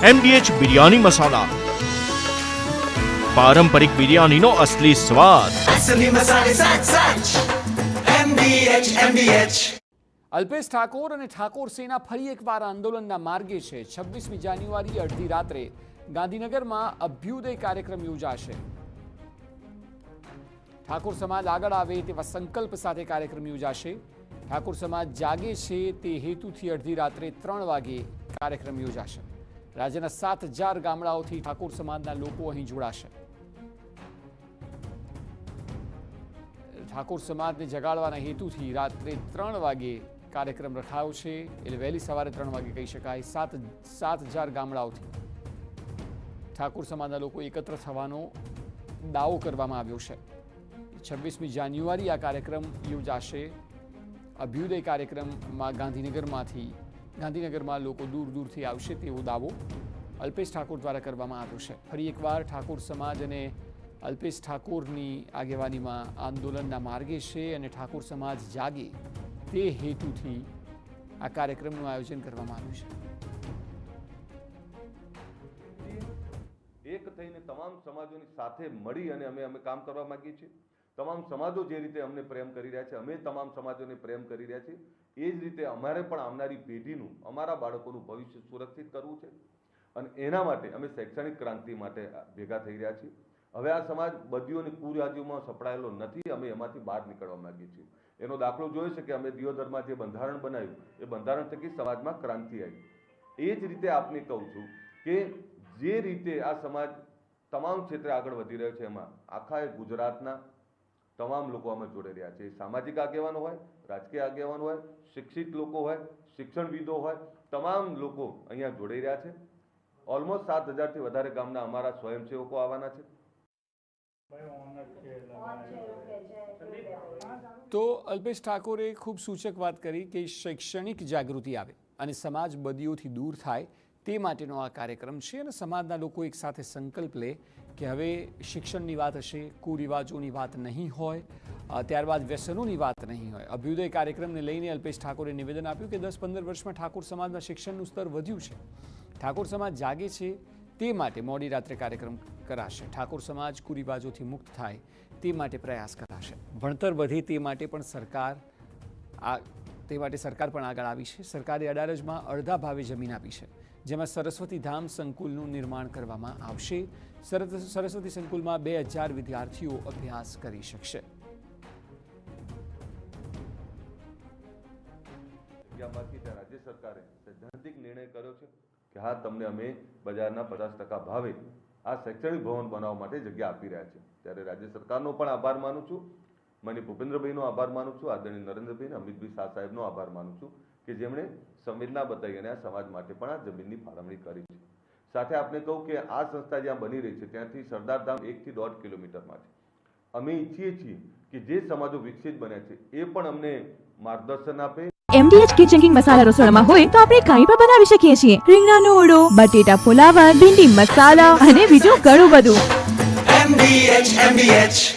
MDH biryani મસાલા, પારંપરિક બિરયાનીનો અસલી સ્વાદ. असली मसाले साथ साथ MDH. અલ્પેશ ઠાકોર અને ઠાકોર સેના ફરી એકવાર આંદોલનના માર્ગે છે. 26મી જાન્યુઆરી અડધી રાત્રે ગાંધીનગરમાં અભ્યુદય કાર્યક્રમ યોજાશે. ઠાકોર સમાજ આગળ આવે તેવા સંકલ્પ સાથે કાર્યક્રમ યોજાશે. ઠાકોર સમાજ જાગે છે તે હેતુથી અડધી રાત્રે 3 વાગે કાર્યક્રમ યોજાશે. રાજ્યના 7,000 ગામડાઓથી ઠાકોર સમાજના લોકો અહીં જોડાશે. ઠાકોર સમાજને જગાડવાના હેતુથી રાત્રે 3 વાગે કાર્યક્રમ રખાયો છે. એટલે વહેલી સવારે 3 વાગે કહી શકાય. 7,000 ગામડાઓથી ઠાકોર સમાજના લોકો એકત્ર થવાનો દાવો કરવામાં આવ્યો છે. 26મી જાન્યુઆરી આ કાર્યક્રમ યોજાશે. અભ્યુદય કાર્યક્રમમાં ગાંધીનગરમાં લોકો દૂર દૂરથી આવશે તેવો દાવો અલ્પેશ ઠાકોર દ્વારા કરવામાં આવ્યો છે. ફરી એકવાર ઠાકોર સમાજ અને અલ્પેશ ઠાકોરની આગેવાનીમાં આંદોલનના માર્ગે છે અને ઠાકોર સમાજ જાગે તે હેતુથી આ કાર્યક્રમનું આયોજન કરવામાં આવ્યું છે. એક થઈને તમામ સમાજોની સાથે મળી અને અમે કામ કરવા માંગીએ છીએ. તમામ સમાજો જે રીતે અમને પ્રેમ કરી રહ્યા છે, અમે તમામ સમાજોને પ્રેમ કરી રહ્યા છીએ. એ જ રીતે અમારે પણ આવનારી પેઢીનું, અમારા બાળકોનું ભવિષ્ય સુરક્ષિત કરવું છે અને એના માટે અમે શૈક્ષણિક ક્રાંતિ માટે ભેગા થઈ રહ્યા છીએ. હવે આ સમાજ બદીઓની કુરિવાજોમાં સપડાયેલો નથી. અમે એમાંથી બહાર નીકળવા માંગીએ છીએ. એનો દાખલો જોયો છે કે અમે દિયોદરમાં જે બંધારણ બનાવ્યું એ બંધારણ થકી સમાજમાં ક્રાંતિ આવી. એ જ રીતે આપને કહું છું કે જે રીતે આ સમાજ તમામ ક્ષેત્રે આગળ વધી રહ્યો છે એમાં આખા ગુજરાતના તમામ લોકો આમાં જોડાઈ રહ્યા છે. સામાજિક આગેવાનો હોય, રાજકીય આગેવાનો હોય, શિક્ષિત લોકો હોય, શિક્ષણવિદો હોય, તમામ લોકો અહીંયા જોડાઈ રહ્યા છે. ઓલમોસ્ટ 7,000થી વધારે ગામના અમારા સ્વયંસેવકો આવવાના છે. તો અલ્પેશ ઠાકોરે ખૂબ સૂચક વાત કરી કે શૈક્ષણિક જાગૃતિ આવે અને સમાજ બદીઓથી દૂર થાય તે માટેનો આ કાર્યક્રમ છે. અને સમાજના લોકો એક સાથે સંકલ્પ લે કે હવે શિક્ષણની વાત હશે, કુરિવાજોની વાત નહીં હોય, ત્યારબાદ વ્યસનોની વાત નહીં હોય. અભ્યુદય કાર્યક્રમને લઈને અલ્પેશ ઠાકોરે નિવેદન આપ્યું કે 10-15 વર્ષમાં ઠાકોર સમાજમાં શિક્ષણનું સ્તર વધ્યું છે. ઠાકોર સમાજ જાગે છે તે માટે મોડી રાત્રે કાર્યક્રમ કરાશે. ઠાકોર સમાજ કુરિવાજોથી મુક્ત થાય તે માટે પ્રયાસ કરાશે. ભણતર વધે તે માટે સરકાર પણ આગળ આવી છે. સરકારે અડાલજમાં અડધા ભાવે જમીન આપી છે, જેમાં સરસ્વતી ધામ સંકુલનું નિર્માણ કરવામાં આવશે. સરસ્વતી સંકુલમાં 2,000 વિદ્યાર્થીઓ અભ્યાસ કરી શકશે. રાજ્ય સરકારે સૈદ્ધાંતિક નિર્ણય કર્યો છે કે હા, તમને અમે બજારના 50% ભાવે આ શૈક્ષણિક ભવન બનાવવા માટે જગ્યા આપી રહ્યા છે. ત્યારે રાજ્ય સરકારનો પણ આભાર માનું છું. માનનીય ભૂપેન્દ્રભાઈનો આભાર માનું છું. આદરણીય નરેન્દ્રભાઈ, અમિતભાઈ શાહ સાહેબનો આભાર માનું છું કે જેમણે સંવેદના બતાવી અને આ સમાજ માટે પણ આ જમીનની ફાળવણી કરી છે. સાથે આપને કહું કે આ સંસ્થા જ્યાં બની રહી છે ત્યાંથી સરદારધામ 1 થી 1.5 કિલોમીટરમાં છે. અમે ઈચ્છીએ છીએ કે જે સમાજો વિકસિત બન્યા છે એ પણ અમને માર્ગદર્શન આપે. MDH કિચન કિંગ મસાલા રસોડામાં હોય તો આપણે કંઈ પણ બનાવી શકીએ છીએ. રીંગણાનો ઓળો, બટેટા ફુલાવર, ભીંડી મસાલા અને બીજું ઘણું બધું. MDH.